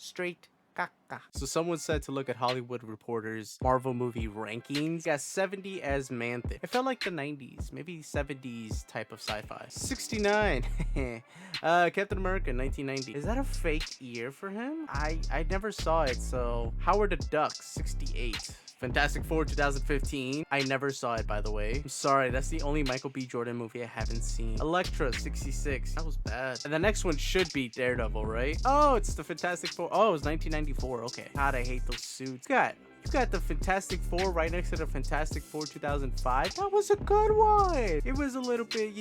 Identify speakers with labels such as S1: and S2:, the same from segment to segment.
S1: Straight caca. So someone said to look at Hollywood Reporter's Marvel movie rankings. Got 70 as Man-Thing. It felt like the 90s, maybe 70s type of sci-fi. 69. Captain America 1990. Is that a fake year for him? I never saw it, so Howard the Duck 68. Fantastic Four 2015. I never saw it, by the way. I'm sorry, that's the only Michael B. Jordan movie I haven't seen. Elektra 66. That was bad. And the next one should be Daredevil, right? Oh, it's the Fantastic Four. Oh, it was 1994. Okay. God, I hate those suits. You got the Fantastic Four right next to the Fantastic Four 2005. That was a good one. It was a little bit,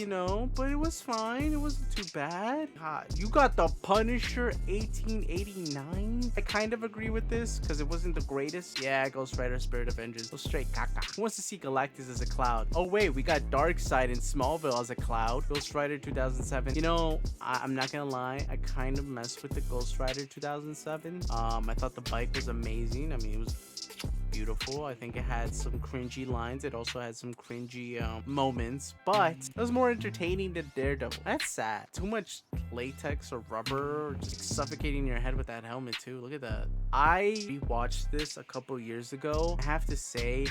S1: but it was fine. It wasn't too bad. God, you got the Punisher 1889. I kind of agree with this because it wasn't the greatest. Yeah, Ghost Rider Spirit of Vengeance. Go straight caca. Who wants to see Galactus as a cloud? Oh, wait, we got Darkseid in Smallville as a cloud. Ghost Rider 2007. I'm not gonna lie. I kind of messed with the Ghost Rider 2007. I thought the bike was amazing. I mean, it was beautiful. I think it had some cringy lines. It also had some cringy moments, but it was more entertaining than Daredevil. That's sad. Too much latex or rubber, just suffocating your head with that helmet too. Look at that. I rewatched this a couple years ago. I have to say,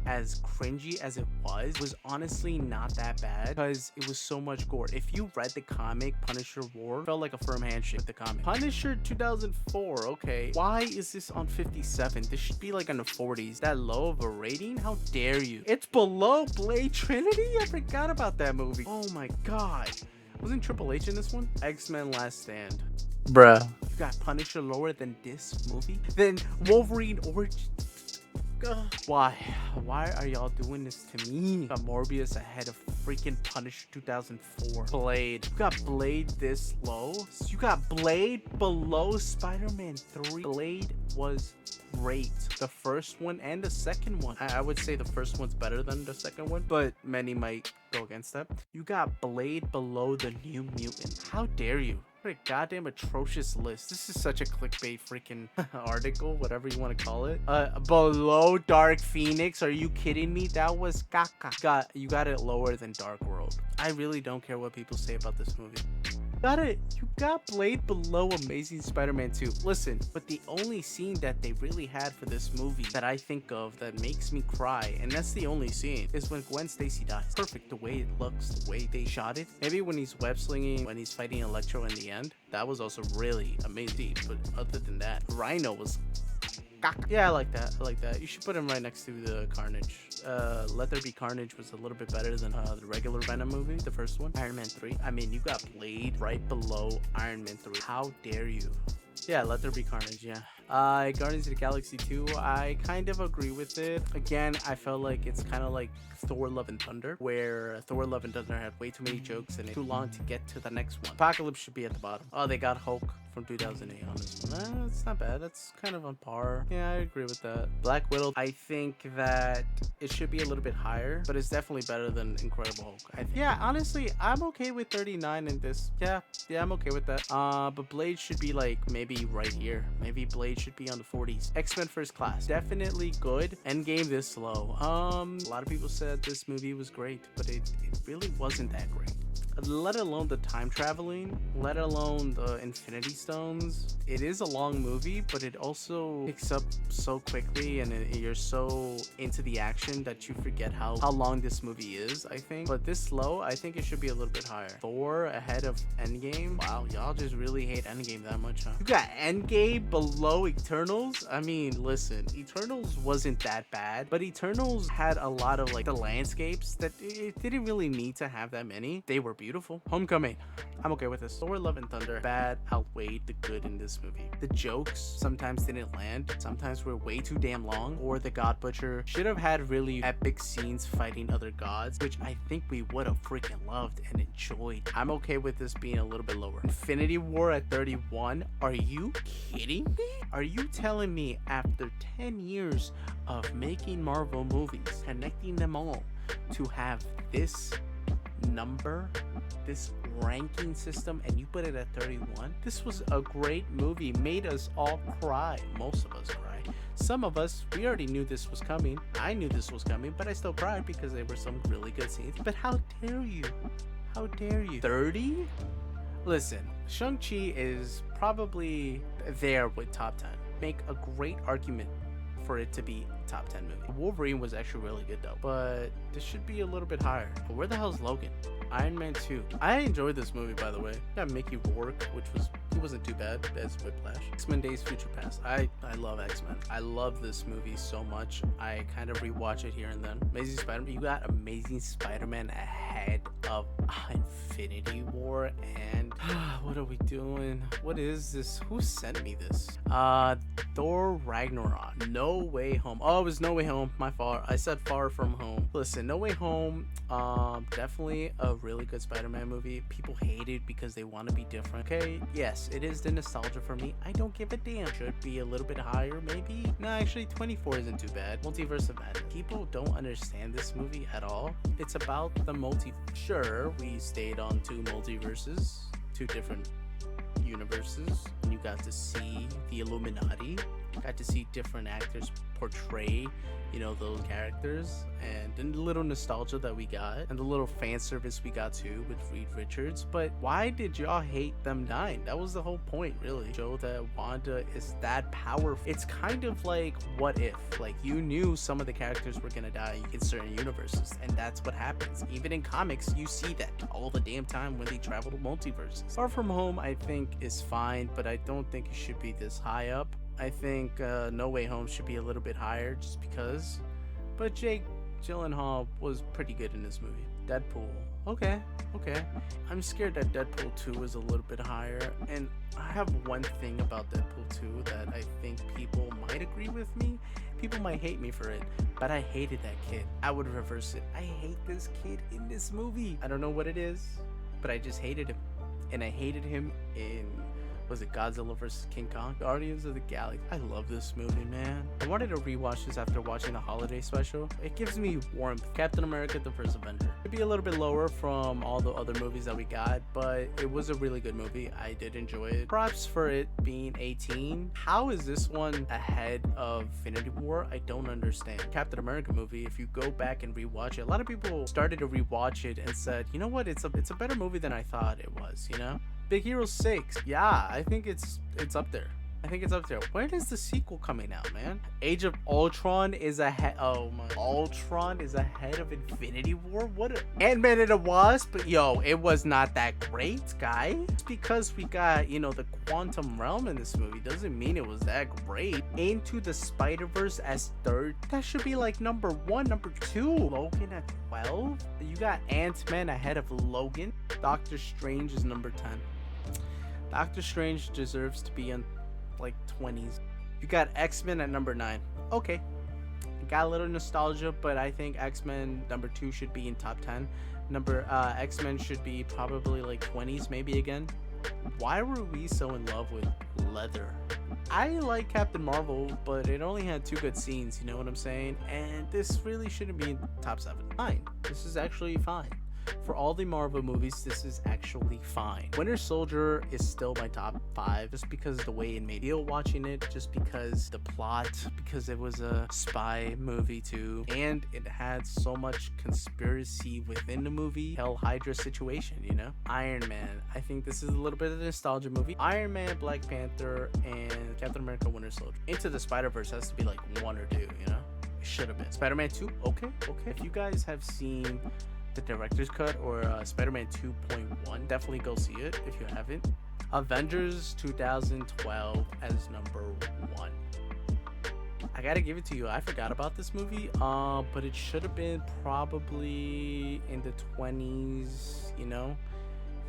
S1: as cringy as it was honestly not that bad because it was so much gore. If you read the comic Punisher War, felt like a firm handshake with the comic. Punisher 2004, okay. Why is this on 57? This should be like on the 40s. That low of a rating? How dare you? It's below Blade Trinity? I forgot about that movie. Oh my god. Wasn't Triple H in this one? X-Men Last Stand. Bruh. You got Punisher lower than this movie? Then Wolverine Origin. Why are y'all doing this to me? Got Morbius ahead of freaking Punisher 2004. Blade. You got Blade this low? You got Blade below Spider-Man 3. Blade was great. The first one and the second one. I would say the first one's better than the second one, but many might go against that. You got Blade below the New Mutant. How dare you? What a goddamn atrocious list. This is such a clickbait freaking article, whatever you want to call it. Below Dark Phoenix. Are you kidding me? That was caca. You got it lower than Dark World. I really don't care what people say about this movie. You got Blade below Amazing Spider-Man 2. Listen, but the only scene that they really had for this movie that I think of that makes me cry, and that's the only scene, is when Gwen Stacy dies. Perfect, the way it looks, the way they shot it. Maybe when he's web slinging, when he's fighting Electro in the end, that was also really amazing. But other than that, Rhino was yeah, I like that. You should put him right next to the Carnage. Let There Be Carnage was a little bit better than the regular Venom movie, the first one. Iron Man 3. I mean, you got Blade right below Iron Man 3. How dare you? Yeah, Let There Be Carnage, yeah. Guardians of the Galaxy 2, I kind of agree with it. Again, I felt like it's kind of like Thor Love and Thunder, where Thor Love and Thunder had way too many jokes and it's too long to get to the next one. Apocalypse should be at the bottom. Oh, they got Hulk from 2008 on this one. It's not bad. That's kind of on par. Yeah, I agree with that. Black Widow, I think that it should be a little bit higher, but it's definitely better than Incredible Hulk. Yeah, honestly, I'm okay with 39 in this. Yeah, I'm okay with that. But Blade should be like maybe right here. Maybe Blade should be on the 40s. X-Men First Class, definitely good. Endgame this low. A lot of people said this movie was great, but it really wasn't that great. Let alone the time traveling, let alone the Infinity Stones. It is a long movie, but it also picks up so quickly, and you're so into the action that you forget how long this movie is, I think. But this low, I think it should be a little bit higher. Thor ahead of Endgame. Wow, y'all just really hate Endgame that much, huh? You got Endgame below Eternals? I mean, listen, Eternals wasn't that bad, but Eternals had a lot of like the landscapes that it didn't really need to have that many. They were beautiful. Homecoming, I'm okay with this. Thor Love and Thunder, bad outweighed the good in this movie. The jokes sometimes didn't land, sometimes were way too damn long, or the God Butcher should have had really epic scenes fighting other gods, which I think we would have freaking loved and enjoyed. I'm okay with this being a little bit lower. Infinity War at 31. Are you kidding me? Are you telling me after 10 years of making Marvel movies, connecting them all, to have this number, this ranking system, and you put it at 31? This was a great movie, made us all cry. Most of us cried. Some of us, we already knew this was coming. I knew this was coming, but I still cried because there were some really good scenes. But how dare you? How dare you? 30? Listen, Shang-Chi is probably there with top 10. Make a great argument for it to be top 10 movie. Wolverine was actually really good though, but this should be a little bit higher. But where the hell's Logan? Iron Man 2. I enjoyed this movie, by the way. Got Mickey Rourke, he wasn't too bad as Whiplash. X-Men Days Future Past. I love X-Men. I love this movie so much. I kind of rewatch it here and then. Amazing Spider-Man. You got Amazing Spider-Man ahead of Infinity War, and what are we doing? What is this? Who sent me this? Thor Ragnarok. No Way Home. Oh, it was No Way Home. My fault. I said Far From Home. Listen, No Way Home, definitely a really good Spider-Man movie. People hate it because they want to be different. Okay, yes, it is the nostalgia for me. I don't give a damn. Should be a little bit higher, maybe. No, actually 24 isn't too bad. Multiverse of Madness. People don't understand this movie at all. It's about the Sure, we stayed on 2 multiverses, 2 different universes, and you got to see the Illuminati. Got to see different actors portray, you know, those characters, and the little nostalgia that we got, and the little fan service we got too with Reed Richards. But why did y'all hate them dying? That was the whole point, really. Show that Wanda is that powerful. It's kind of like What If. Like, you knew some of the characters were gonna die in certain universes, and that's what happens. Even in comics, you see that all the damn time when they travel to multiverses. Far From Home, I think, is fine, but I don't think it should be this high up. I think No Way Home should be a little bit higher just because. But Jake Gyllenhaal was pretty good in this movie. Deadpool. Okay. I'm scared that Deadpool 2 is a little bit higher. And I have one thing about Deadpool 2 that I think people might agree with me. People might hate me for it, but I hated that kid. I would reverse it. I hate this kid in this movie. I don't know what it is, but I just hated him. And I hated him in... was it Godzilla vs. King Kong? Guardians of the Galaxy. I love this movie, man. I wanted to rewatch this after watching the holiday special. It gives me warmth. Captain America: The First Avenger. It'd be a little bit lower from all the other movies that we got, but it was a really good movie. I did enjoy it. Props for it being 18. How is this one ahead of Infinity War? I don't understand. Captain America movie, if you go back and rewatch it, a lot of people started to rewatch it and said, you know what, it's a better movie than I thought it was, you know? Big Hero 6. Yeah, I think it's up there. I think it's up there. When is the sequel coming out, man? Age of Ultron is ahead. Oh my. Ultron is ahead of Infinity War? What a... Ant-Man and the Wasp? Yo, it was not that great, guys. It's because we got, you know, the quantum realm in this movie doesn't mean it was that great. Into the Spider-Verse as 3rd. That should be like number 1, number 2. Logan at 12. You got Ant-Man ahead of Logan. Doctor Strange is number 10. Doctor Strange deserves to be in like 20s. You got X-Men at number 9. Okay, got a little nostalgia, but I think X-Men number 2 should be in top 10. X-Men should be probably like 20s maybe again. Why were we so in love with leather? I like Captain Marvel, but it only had 2 good scenes, you know what I'm saying? And this really shouldn't be in top 7. Fine, this is actually fine. For all the Marvel movies, this is actually fine. Winter Soldier is still my top 5 just because of the way it made me feel watching it, just because the plot, because it was a spy movie too, and it had so much conspiracy within the movie. Hell Hydra situation, you know? Iron Man. I think this is a little bit of a nostalgia movie. Iron Man, Black Panther, and Captain America: Winter Soldier. Into the Spider-Verse has to be like 1 or 2, you know? It should have been. Spider-Man 2? Okay. If you guys have seen the director's cut or Spider-Man 2.1, definitely go see it if you haven't. Avengers 2012 as number 1. I gotta give it to you, I forgot about this movie, but it should have been probably in the 20s, you know?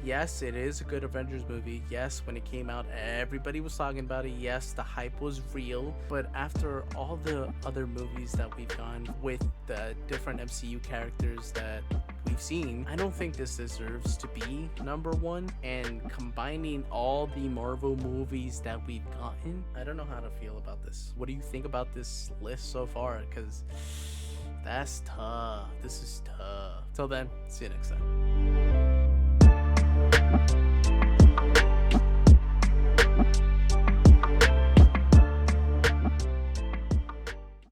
S1: Yes, it is a good Avengers movie. Yes, when it came out, everybody was talking about it. Yes, the hype was real. But after all the other movies that we've gone with the different MCU characters that we've seen, I don't think this deserves to be number 1. And combining all the Marvel movies that we've gotten, I don't know how to feel about this. What do you think about this list so far? Because that's tough. This is tough. Till then, see you next time.